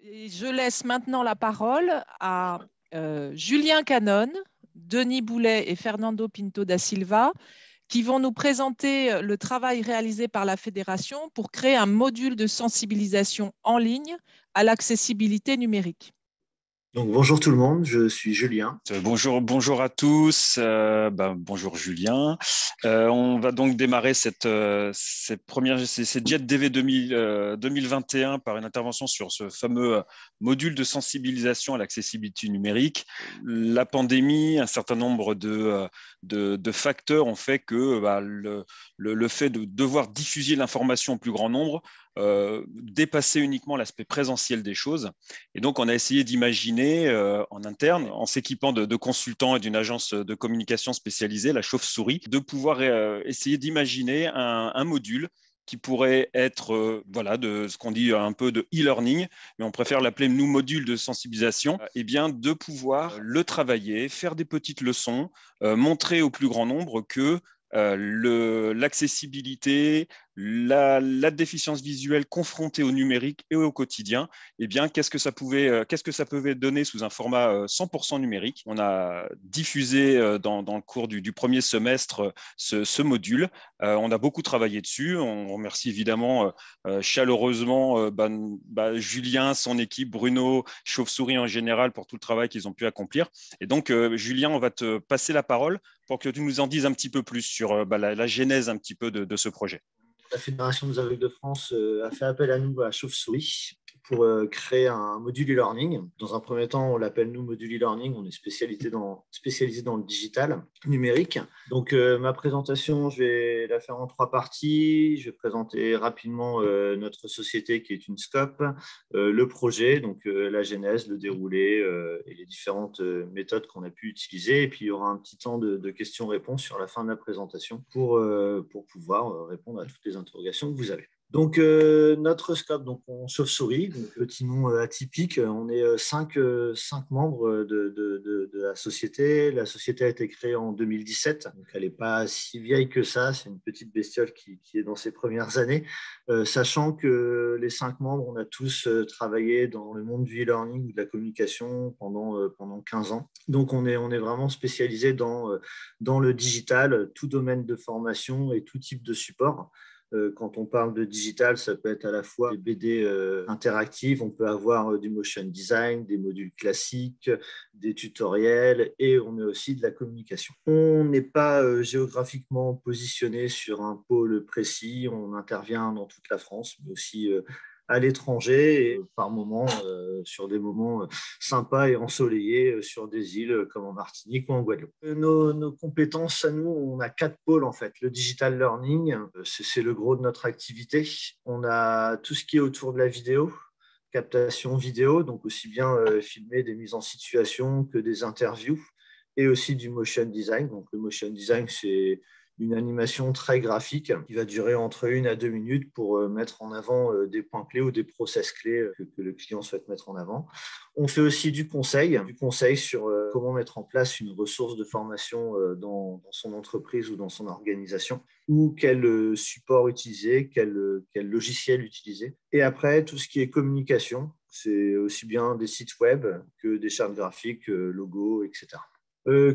Et je laisse maintenant la parole à Julien Canon, Denis Boulet et Fernando Pinto da Silva, qui vont nous présenter le travail réalisé par la Fédération pour créer un module de sensibilisation en ligne à l'accessibilité numérique. Donc, bonjour tout le monde, je suis Julien. Bonjour à tous. Bonjour Julien. On va donc démarrer cette JET-DV 2021 par une intervention sur ce fameux module de sensibilisation à l'accessibilité numérique. La pandémie, un certain nombre de facteurs ont fait que le fait de devoir diffuser l'information au plus grand nombre dépasser uniquement l'aspect présentiel des choses. Et donc, on a essayé d'imaginer en interne, en s'équipant de consultants et d'une agence de communication spécialisée, la Chauve-souris, de pouvoir essayer d'imaginer un module qui pourrait être de ce qu'on dit un peu de e-learning, mais on préfère l'appeler nous module de sensibilisation, et bien de pouvoir le travailler, faire des petites leçons, montrer au plus grand nombre que l'accessibilité, la déficience visuelle confrontée au numérique et au quotidien, eh bien, qu'est-ce que ça pouvait donner sous un format 100% numérique. On a diffusé dans le cours du premier semestre ce module. On a beaucoup travaillé dessus. On remercie évidemment chaleureusement Julien, son équipe, Bruno, Chauve-souris en général pour tout le travail qu'ils ont pu accomplir. Et donc, Julien, on va te passer la parole pour que tu nous en dises un petit peu plus sur la genèse un petit peu de ce projet. La Fédération des aveugles de France a fait appel à nous, à Chauve-souris, pour créer un module e-learning. Dans un premier temps, on l'appelle nous module e-learning. On est spécialisé dans le digital numérique. Donc, ma présentation, je vais la faire en 3 parties. Je vais présenter rapidement notre société qui est une Scope, le projet, donc la genèse, le déroulé et les différentes méthodes qu'on a pu utiliser. Et puis, il y aura un petit temps de questions-réponses sur la fin de la présentation pour pouvoir répondre à toutes les interrogations que vous avez. Donc, notre Scope, donc on Chauve-souris, donc petit nom atypique. On est 5 membres de la société. La société a été créée en 2017, donc elle n'est pas si vieille que ça. C'est une petite bestiole qui est dans ses premières années, sachant que les 5 membres, on a tous travaillé dans le monde du e-learning ou de la communication pendant 15 ans. Donc, on est vraiment spécialisé dans le digital, tout domaine de formation et tout type de support. Quand on parle de digital, ça peut être à la fois des BD interactives, on peut avoir du motion design, des modules classiques, des tutoriels et on a aussi de la communication. On n'est pas géographiquement positionné sur un pôle précis, on intervient dans toute la France, mais aussi à l'étranger et par moments sur des moments sympas et ensoleillés sur des îles comme en Martinique ou en Guadeloupe. Nos compétences à nous, on a 4 pôles en fait. Le digital learning, c'est le gros de notre activité. On a tout ce qui est autour de la vidéo, captation vidéo, donc aussi bien filmer des mises en situation que des interviews et aussi du motion design. Donc le motion design, c'est une animation très graphique qui va durer entre 1 à 2 minutes pour mettre en avant des points clés ou des process clés que le client souhaite mettre en avant. On fait aussi du conseil sur comment mettre en place une ressource de formation dans son entreprise ou dans son organisation, ou quel support utiliser, quel logiciel utiliser. Et après, tout ce qui est communication, c'est aussi bien des sites web que des chartes graphiques, logos, etc.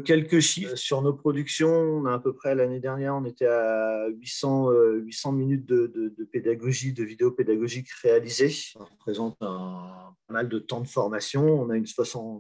Quelques chiffres sur nos productions. On a à peu près, l'année dernière, on était à 800 minutes de pédagogie, de vidéos pédagogiques réalisées. Ça représente pas mal de temps de formation. On a à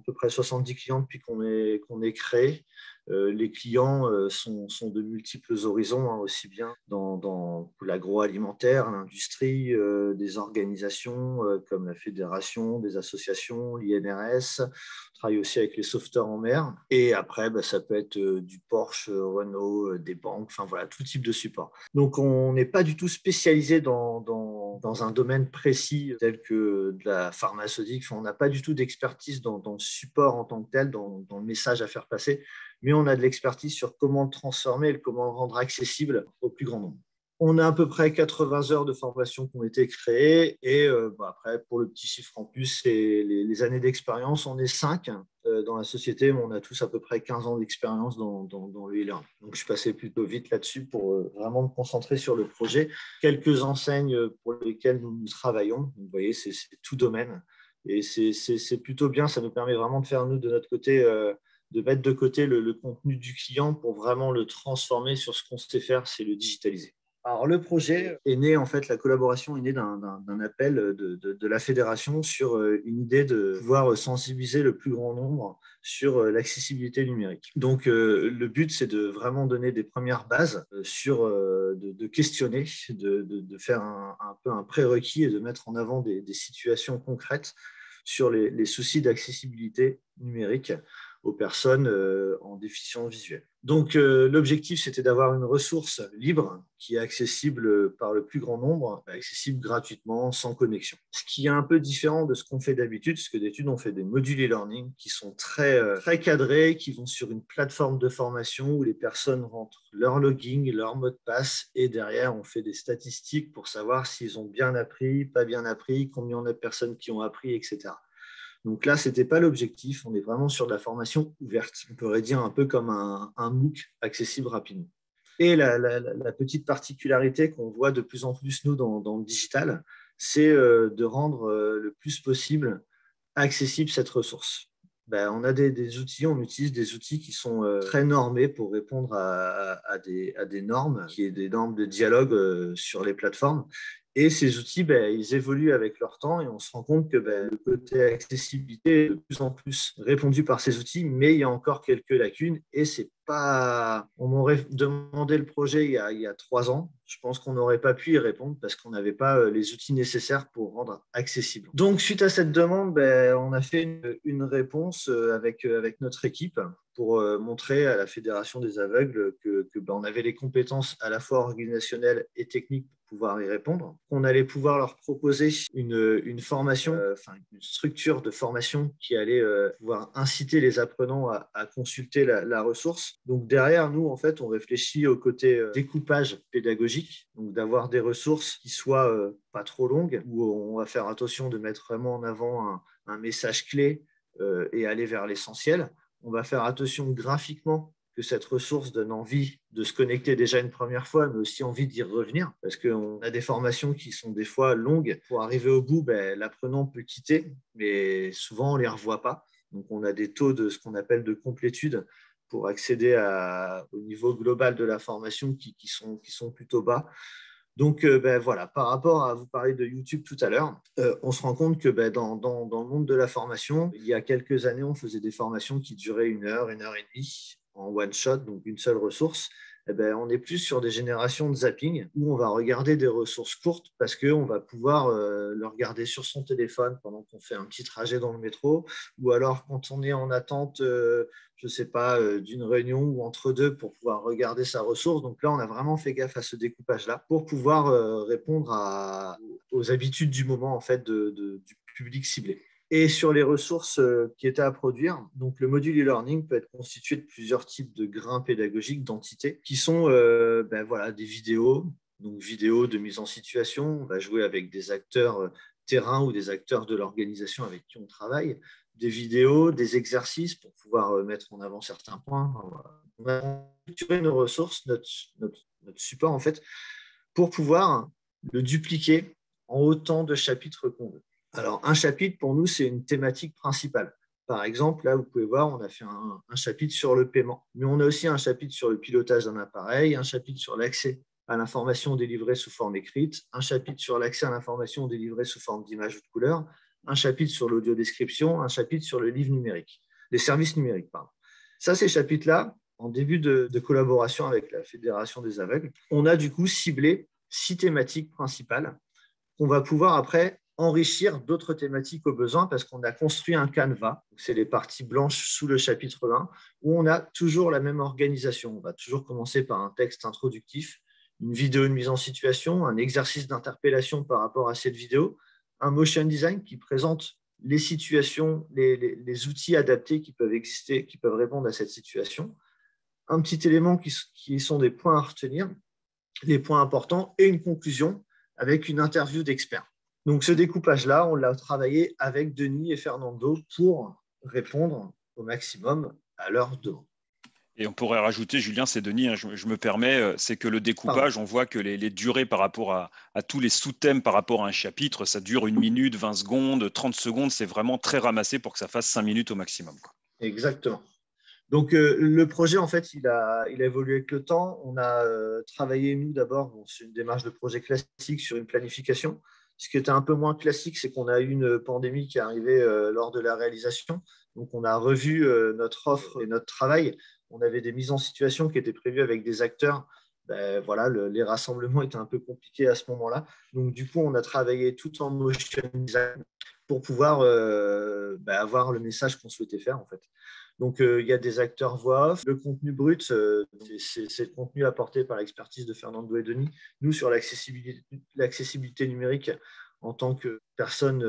peu près 70 clients depuis qu'on est créé. Les clients sont de multiples horizons, aussi bien dans l'agroalimentaire, l'industrie, des organisations comme la Fédération, des associations, l'INRS. On travaille aussi avec les sauveteurs en mer. Et après, ça peut être du Porsche, Renault, des banques, enfin voilà, tout type de support. Donc, on n'est pas du tout spécialisé dans un domaine précis tel que de la pharmaceutique. Enfin, on n'a pas du tout d'expertise dans le support en tant que tel, dans le message à faire passer, mais on a de l'expertise sur comment le transformer et comment le rendre accessible au plus grand nombre. On a à peu près 80 heures de formation qui ont été créées et après, pour le petit chiffre en plus, c'est les années d'expérience. On est 5 dans la société, mais on a tous à peu près 15 ans d'expérience dans le e-learning. Donc, je suis passé plutôt vite là-dessus pour vraiment me concentrer sur le projet. Quelques enseignes pour lesquelles nous travaillons. Vous voyez, c'est tout domaine. Et c'est plutôt bien, ça nous permet vraiment de faire, nous, de notre côté, de mettre de côté le contenu du client pour vraiment le transformer sur ce qu'on sait faire, c'est le digitaliser. Alors, le projet est né, en fait, la collaboration est née d'un appel de la fédération sur une idée de pouvoir sensibiliser le plus grand nombre sur l'accessibilité numérique. Donc, le but, c'est de vraiment donner des premières bases de questionner, de faire un peu un prérequis et de mettre en avant des situations concrètes sur les soucis d'accessibilité numérique aux personnes en déficience visuelle. Donc, l'objectif, c'était d'avoir une ressource libre qui est accessible par le plus grand nombre, accessible gratuitement, sans connexion. Ce qui est un peu différent de ce qu'on fait d'habitude, parce que d'habitude, on fait des modules e-learning qui sont très cadrés, qui vont sur une plateforme de formation où les personnes rentrent leur login, leur mot de passe, et derrière, on fait des statistiques pour savoir s'ils ont bien appris, pas bien appris, combien on a de personnes qui ont appris, etc. Donc là, ce n'était pas l'objectif. On est vraiment sur de la formation ouverte. On pourrait dire un peu comme un MOOC accessible rapidement. Et la petite particularité qu'on voit de plus en plus, nous, dans le digital, c'est de rendre le plus possible accessible cette ressource. On a des outils, on utilise des outils qui sont très normés pour répondre à des normes, qui est des normes de dialogue sur les plateformes. Et ces outils, ils évoluent avec leur temps et on se rend compte que le côté accessibilité est de plus en plus répondu par ces outils, mais il y a encore quelques lacunes et c'est pas… On m'aurait demandé le projet il y a 3 ans. Je pense qu'on n'aurait pas pu y répondre parce qu'on n'avait pas les outils nécessaires pour rendre accessible. Donc, suite à cette demande, on a fait une réponse avec notre équipe pour montrer à la Fédération des aveugles qu'on avait les compétences à la fois organisationnelles et techniques pour pouvoir y répondre, qu'on allait pouvoir leur proposer une formation, une structure de formation qui allait pouvoir inciter les apprenants à consulter la ressource. Donc derrière, nous, en fait, on réfléchit au côté découpage pédagogique, donc d'avoir des ressources qui soient pas trop longues, où on va faire attention de mettre vraiment en avant un message clé et aller vers l'essentiel. On va faire attention graphiquement que cette ressource donne envie de se connecter déjà une première fois, mais aussi envie d'y revenir, parce qu'on a des formations qui sont des fois longues. Pour arriver au bout, l'apprenant peut quitter, mais souvent on ne les revoit pas. Donc on a des taux de ce qu'on appelle de complétude pour accéder au niveau global de la formation qui sont plutôt bas. Donc, voilà, par rapport à vous parler de YouTube tout à l'heure, on se rend compte que dans le monde de la formation, il y a quelques années, on faisait des formations qui duraient 1 heure, 1 heure et demie en one shot, donc une seule ressource. On est plus sur des générations de zapping où on va regarder des ressources courtes parce qu'on va pouvoir le regarder sur son téléphone pendant qu'on fait un petit trajet dans le métro ou alors quand on est en attente, je ne sais pas, d'une réunion ou entre deux pour pouvoir regarder sa ressource. Donc là, on a vraiment fait gaffe à ce découpage-là pour pouvoir répondre aux habitudes du moment en fait, du public ciblé. Et sur les ressources qui étaient à produire, donc le module e-learning peut être constitué de plusieurs types de grains pédagogiques, d'entités, qui sont des vidéos, donc vidéos de mise en situation. On va jouer avec des acteurs terrain ou des acteurs de l'organisation avec qui on travaille, des vidéos, des exercices pour pouvoir mettre en avant certains points. On va structurer nos ressources, notre support en fait, pour pouvoir le dupliquer en autant de chapitres qu'on veut. Alors, un chapitre, pour nous, c'est une thématique principale. Par exemple, là, vous pouvez voir, on a fait un chapitre sur le paiement, mais on a aussi un chapitre sur le pilotage d'un appareil, un chapitre sur l'accès à l'information délivrée sous forme écrite, un chapitre sur l'accès à l'information délivrée sous forme d'image ou de couleur, un chapitre sur l'audiodescription, un chapitre sur le livre numérique, les services numériques, pardon. Ça, ces chapitres-là, en début de collaboration avec la Fédération des aveugles, on a du coup ciblé 6 thématiques principales qu'on va pouvoir après enrichir d'autres thématiques au besoin parce qu'on a construit un canevas, c'est les parties blanches sous le chapitre 1, où on a toujours la même organisation. On va toujours commencer par un texte introductif, une vidéo de mise en situation, un exercice d'interpellation par rapport à cette vidéo, un motion design qui présente les situations, les outils adaptés qui peuvent exister, qui peuvent répondre à cette situation, un petit élément qui sont des points à retenir, les points importants, et une conclusion avec une interview d'experts. Donc, ce découpage-là, on l'a travaillé avec Denis et Fernando pour répondre au maximum à leurs demandes. Et on pourrait rajouter, Julien, c'est Denis, hein, je me permets, c'est que le découpage, on voit que les durées par rapport à tous les sous-thèmes par rapport à un chapitre, ça dure 1 minute, 20 secondes, 30 secondes, c'est vraiment très ramassé pour que ça fasse 5 minutes au maximum, quoi. Exactement. Donc, le projet, en fait, il a évolué avec le temps. On a travaillé, nous, d'abord, sur une démarche de projet classique, sur une planification. Ce qui était un peu moins classique, c'est qu'on a eu une pandémie qui est arrivée lors de la réalisation. Donc, on a revu notre offre et notre travail. On avait des mises en situation qui étaient prévues avec des acteurs. Ben, voilà, les rassemblements étaient un peu compliqués à ce moment-là. Donc, du coup, on a travaillé tout en motion design pour pouvoir avoir le message qu'on souhaitait faire, en fait. Donc, il y a des acteurs voix off. Le contenu brut, c'est le contenu apporté par l'expertise de Fernando et Denis. Nous, sur l'accessibilité numérique, en tant que personne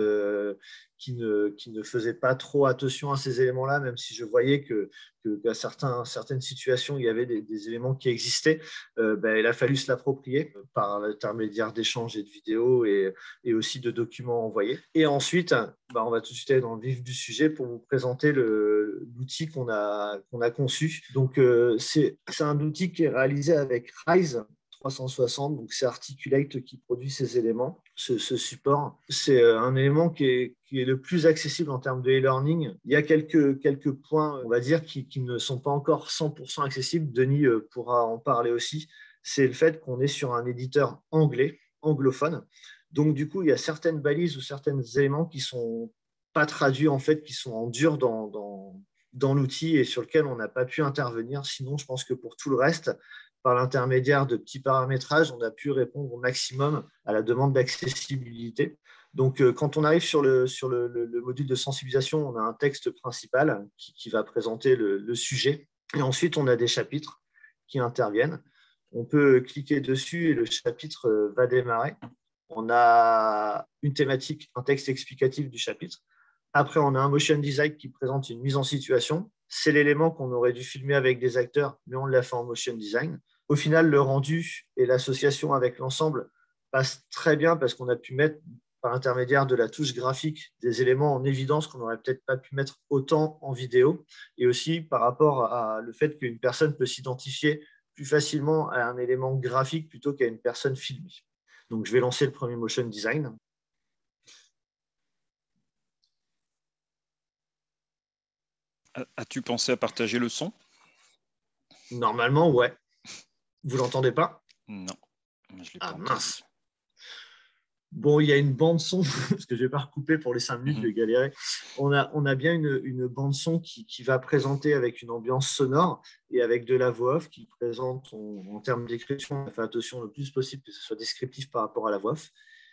qui ne faisait pas trop attention à ces éléments-là, même si je voyais qu'à certaines situations, il y avait des éléments qui existaient, il a fallu se l'approprier par l'intermédiaire d'échanges et de vidéos et aussi de documents envoyés. Et ensuite, on va tout de suite aller dans le vif du sujet pour vous présenter l'outil qu'on a conçu. Donc, c'est un outil qui est réalisé avec Rise 360, donc c'est Articulate qui produit ces éléments, ce support. C'est un élément qui est le plus accessible en termes de e-learning. Il y a quelques points, on va dire, qui ne sont pas encore 100% accessibles. Denis pourra en parler aussi. C'est le fait qu'on est sur un éditeur anglophone. Donc, du coup, il y a certaines balises ou certains éléments qui ne sont pas traduits, en fait, qui sont en dur dans l'outil et sur lequel on n'a pas pu intervenir. Sinon, je pense que pour tout le reste, par l'intermédiaire de petits paramétrages, on a pu répondre au maximum à la demande d'accessibilité. Donc, quand on arrive sur le module de sensibilisation, on a un texte principal qui va présenter le sujet. Et ensuite, on a des chapitres qui interviennent. On peut cliquer dessus et le chapitre va démarrer. On a une thématique, un texte explicatif du chapitre. Après, on a un motion design qui présente une mise en situation. C'est l'élément qu'on aurait dû filmer avec des acteurs, mais on l'a fait en motion design. Au final, le rendu et l'association avec l'ensemble passent très bien parce qu'on a pu mettre, par l'intermédiaire de la touche graphique, des éléments en évidence qu'on n'aurait peut-être pas pu mettre autant en vidéo. Et aussi par rapport à le fait qu'une personne peut s'identifier plus facilement à un élément graphique plutôt qu'à une personne filmée. Donc, je vais lancer le premier motion design. As-tu pensé à partager le son? Normalement, ouais. Vous l'entendez pas? Non, je l'ai Ah, pas entendu. Mince. Bon, il y a une bande son, parce que je ne vais pas recouper pour les 5 minutes, je vais galérer. On a bien une bande son qui va présenter avec une ambiance sonore et avec de la voix off qui présente, en termes d'écriture, on a fait attention le plus possible que ce soit descriptif par rapport à la voix off.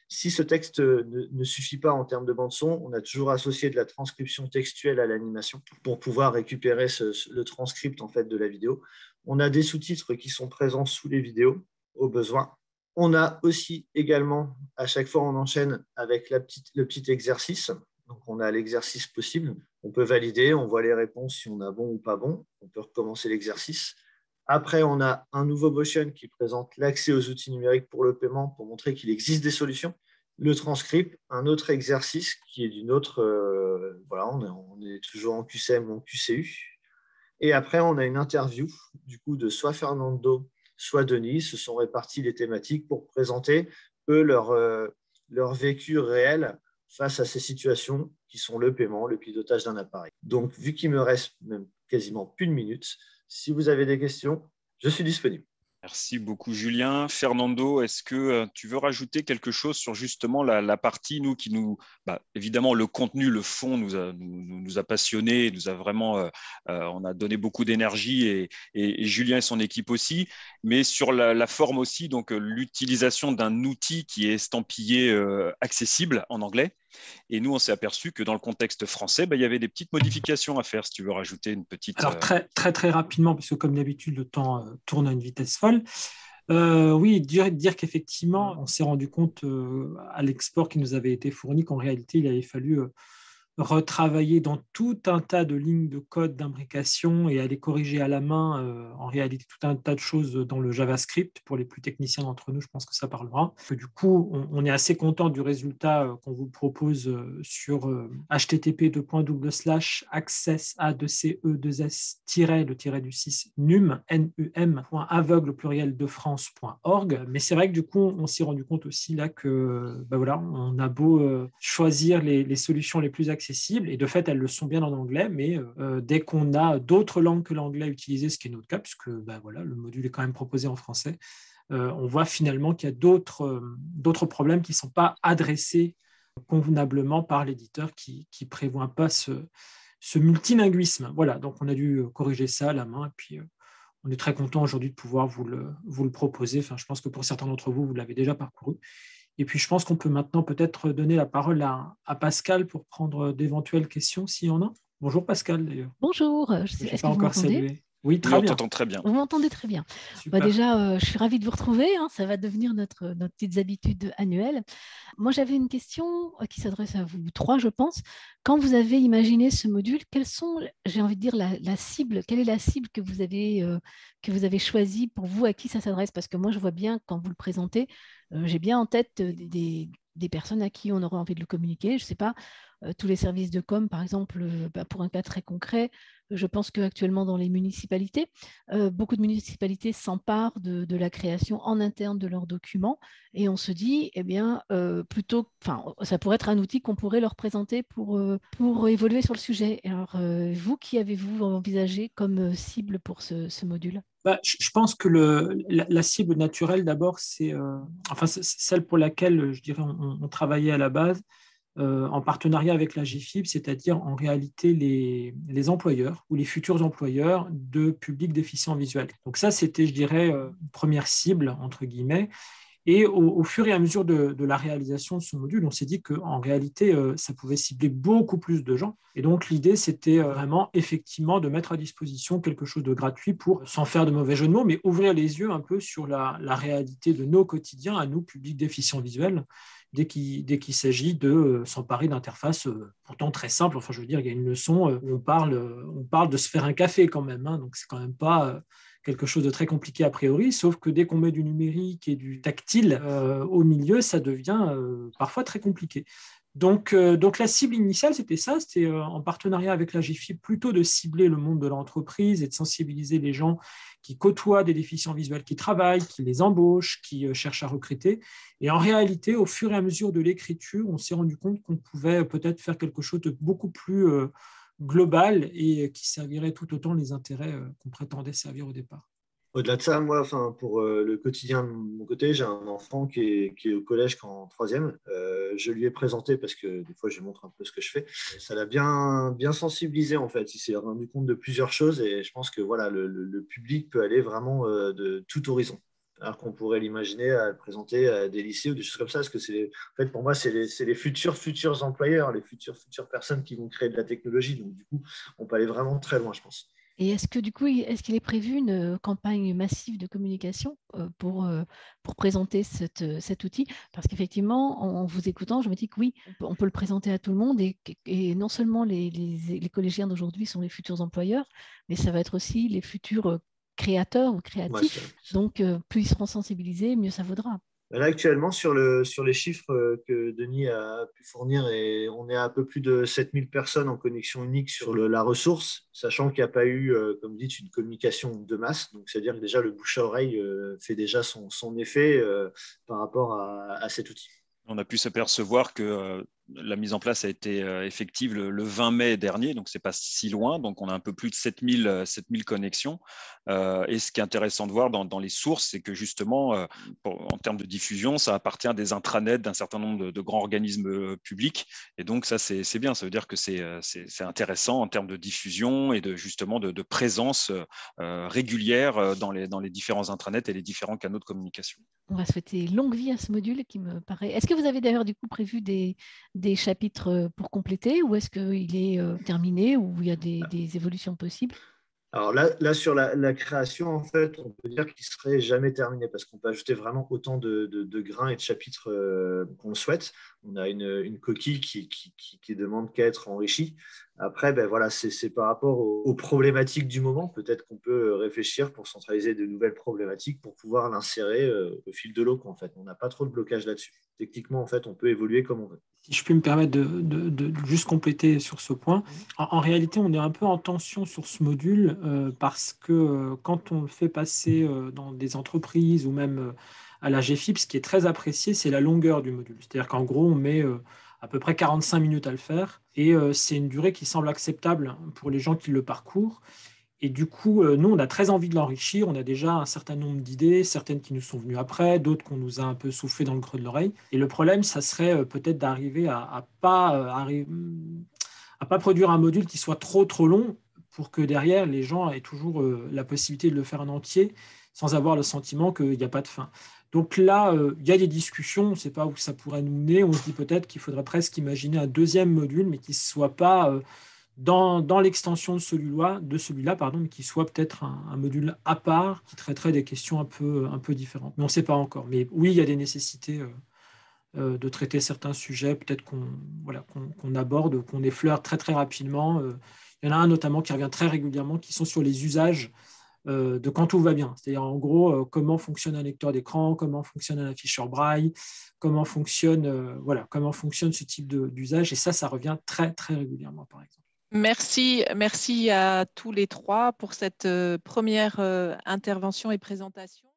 Si ce texte ne suffit pas en termes de bande son, on a toujours associé de la transcription textuelle à l'animation pour pouvoir récupérer le transcript en fait, de la vidéo. On a des sous-titres qui sont présents sous les vidéos au besoin. On a aussi également, à chaque fois, on enchaîne avec le petit exercice. Donc, on a l'exercice possible. On peut valider, on voit les réponses si on a bon ou pas bon. On peut recommencer l'exercice. Après, on a un nouveau motion qui présente l'accès aux outils numériques pour le paiement pour montrer qu'il existe des solutions. Le transcript, un autre exercice qui est d'une autre... voilà, on est toujours en QCM ou en QCU. Et après, on a une interview du coup de soit Fernando, soit Denis. Se sont répartis les thématiques pour présenter, eux, leur vécu réel face à ces situations qui sont le paiement, le pilotage d'un appareil. Donc, vu qu'il me reste même quasiment plus de minutes, si vous avez des questions, je suis disponible. Merci beaucoup, Julien. Fernando, est-ce que tu veux rajouter quelque chose sur justement la partie, évidemment, le contenu, le fond nous a passionnés, nous a vraiment, on a donné beaucoup d'énergie et Julien et son équipe aussi, mais sur la forme aussi, donc l'utilisation d'un outil qui est estampillé accessible en anglais. Et nous, on s'est aperçu que dans le contexte français, il y avait des petites modifications à faire, si tu veux rajouter une petite... Alors, très rapidement, parce que comme d'habitude, le temps tourne à une vitesse folle. Oui, dire qu'effectivement, on s'est rendu compte à l'export qui nous avait été fourni qu'en réalité, il avait fallu retravailler dans tout un tas de lignes de code d'imbrication et aller corriger à la main, en réalité, tout un tas de choses dans le JavaScript. Pour les plus techniciens d'entre nous, je pense que ça parlera. Du coup, on est assez content du résultat qu'on vous propose sur http://access@num.aveugle-de-france.org. Mais c'est vrai que du coup, on s'est rendu compte aussi là que voilà, on a beau choisir les solutions les plus accessibles, et de fait, elles le sont bien en anglais, mais dès qu'on a d'autres langues que l'anglais utilisées, ce qui est notre cas, puisque voilà, le module est quand même proposé en français, on voit finalement qu'il y a d'autres problèmes qui ne sont pas adressés convenablement par l'éditeur qui ne prévoit pas ce multilinguisme. Voilà, donc on a dû corriger ça à la main, et puis on est très content aujourd'hui de pouvoir vous le proposer. Enfin, je pense que pour certains d'entre vous, vous l'avez déjà parcouru. Et puis, je pense qu'on peut maintenant peut-être donner la parole à Pascal pour prendre d'éventuelles questions s'il y en a. Bonjour Pascal, d'ailleurs. Bonjour, Je est-ce pas que vous encore m'entendez? salué. Oui, Oui, très on bien. t'entend très bien. Vous m'entendez très bien. Super. Déjà, je suis ravie de vous retrouver. Ça va devenir nos petites habitudes annuelles. Moi, j'avais une question qui s'adresse à vous trois, je pense. Quand vous avez imaginé ce module, quelles sont, j'ai envie de dire, la cible? Quelle est la cible que vous avez choisie pour vous, à qui ça s'adresse? Parce que moi, je vois bien, quand vous le présentez, j'ai bien en tête des personnes à qui on aurait envie de le communiquer. Je ne sais pas, tous les services de com, par exemple, pour un cas très concret, je pense qu'actuellement dans les municipalités, beaucoup de municipalités s'emparent de la création en interne de leurs documents, et on se dit, eh bien, ça pourrait être un outil qu'on pourrait leur présenter pour évoluer sur le sujet. Alors, vous, qui avez-vous envisagé comme cible pour ce module? Je pense que la cible naturelle, d'abord, c'est celle pour laquelle, je dirais, on travaillait à la base, en partenariat avec la GFIP, c'est-à-dire en réalité les employeurs ou les futurs employeurs de publics déficients visuels. Donc ça, c'était, je dirais, une première cible, entre guillemets. Et au fur et à mesure de la réalisation de ce module, on s'est dit qu'en réalité, ça pouvait cibler beaucoup plus de gens. Et donc, l'idée, c'était vraiment, effectivement, de mettre à disposition quelque chose de gratuit pour, sans faire de mauvais jeu de mots, mais ouvrir les yeux un peu sur la réalité de nos quotidiens, à nous, publics déficients visuels, dès qu'il s'agit de s'emparer d'interfaces pourtant très simples. Enfin, je veux dire, il y a une leçon où on parle de se faire un café quand même, hein, donc c'est quand même pas quelque chose de très compliqué a priori, sauf que dès qu'on met du numérique et du tactile au milieu, ça devient parfois très compliqué. Donc la cible initiale, c'était ça, c'était en partenariat avec la GFIP, plutôt de cibler le monde de l'entreprise et de sensibiliser les gens qui côtoient des déficients visuels, qui travaillent, qui les embauchent, qui cherchent à recruter. Et en réalité, au fur et à mesure de l'écriture, on s'est rendu compte qu'on pouvait peut-être faire quelque chose de beaucoup plus global et qui servirait tout autant les intérêts qu'on prétendait servir au départ. Au-delà de ça, moi, pour le quotidien de mon côté, j'ai un enfant qui est au collège en troisième. Je lui ai présenté, parce que des fois, je lui montre un peu ce que je fais. Ça l'a bien sensibilisé, en fait. Il s'est rendu compte de plusieurs choses, et je pense que voilà, le public peut aller vraiment de tout horizon. Alors qu'on pourrait l'imaginer à le présenter à des lycées ou des choses comme ça, parce que en fait, pour moi, c'est les futurs employeurs, les futures personnes qui vont créer de la technologie. Donc, du coup, on peut aller vraiment très loin, je pense. Et est-ce qu'il est prévu une campagne massive de communication pour présenter cet outil? Parce qu'effectivement, en vous écoutant, je me dis que oui, on peut le présenter à tout le monde, et non seulement les collégiens d'aujourd'hui sont les futurs employeurs, mais ça va être aussi les futurs créateurs ou créatifs. Donc, plus ils seront sensibilisés, mieux ça vaudra. Là, actuellement, sur les chiffres que Denis a pu fournir, et on est à un peu plus de 7000 personnes en connexion unique sur la ressource, sachant qu'il n'y a pas eu, comme vous dites, une communication de masse. Donc, c'est-à-dire que déjà, le bouche à oreille fait déjà son effet par rapport à cet outil. On a pu s'apercevoir que la mise en place a été effective le 20 mai dernier, donc ce n'est pas si loin. Donc, on a un peu plus de 7000 connexions. Et ce qui est intéressant de voir dans les sources, c'est que justement, en termes de diffusion, ça appartient à des intranets d'un certain nombre de grands organismes publics. Et donc, ça, c'est bien. Ça veut dire que c'est intéressant en termes de diffusion et justement de présence régulière dans les différents intranets et les différents canaux de communication. On va souhaiter longue vie à ce module qui me paraît. Est-ce que vous avez d'ailleurs du coup prévu des chapitres pour compléter, ou est-ce qu'il est terminé, ou il y a des évolutions possibles? Alors là sur la création, en fait, on peut dire qu'il ne serait jamais terminé parce qu'on peut ajouter vraiment autant de grains et de chapitres qu'on le souhaite. On a une coquille qui demande qu'à être enrichie. Après, ben voilà, c'est par rapport aux problématiques du moment. Peut-être qu'on peut réfléchir pour centraliser de nouvelles problématiques pour pouvoir l'insérer au fil de l'eau, en fait. On n'a pas trop de blocage là-dessus. Techniquement, en fait, on peut évoluer comme on veut. Si je puis me permettre de juste compléter sur ce point, en réalité, on est un peu en tension sur ce module parce que quand on le fait passer dans des entreprises ou même à la GFIP, ce qui est très apprécié, c'est la longueur du module. C'est-à-dire qu'en gros, on met à peu près 45 minutes à le faire et c'est une durée qui semble acceptable pour les gens qui le parcourent. Et du coup, nous, on a très envie de l'enrichir. On a déjà un certain nombre d'idées, certaines qui nous sont venues après, d'autres qu'on nous a un peu soufflé dans le creux de l'oreille. Et le problème, ça serait peut-être d'arriver à pas produire un module qui soit trop long pour que derrière, les gens aient toujours la possibilité de le faire en entier sans avoir le sentiment qu'il n'y a pas de fin. Donc là, il y a des discussions, on ne sait pas où ça pourrait nous mener. On se dit peut-être qu'il faudrait presque imaginer un deuxième module, mais qui ne soit pas dans l'extension de celui-là, pardon, mais qui soit peut-être un module à part qui traiterait des questions un peu différentes. Mais on ne sait pas encore. Mais oui, il y a des nécessités de traiter certains sujets, peut-être qu'on aborde, qu'on effleure très rapidement. Il y en a un notamment qui revient très régulièrement, qui sont sur les usages de quand tout va bien. C'est-à-dire en gros, comment fonctionne un lecteur d'écran, comment fonctionne un afficheur braille, comment fonctionne ce type d'usage. Et ça revient très régulièrement, par exemple. Merci à tous les trois pour cette première intervention et présentation.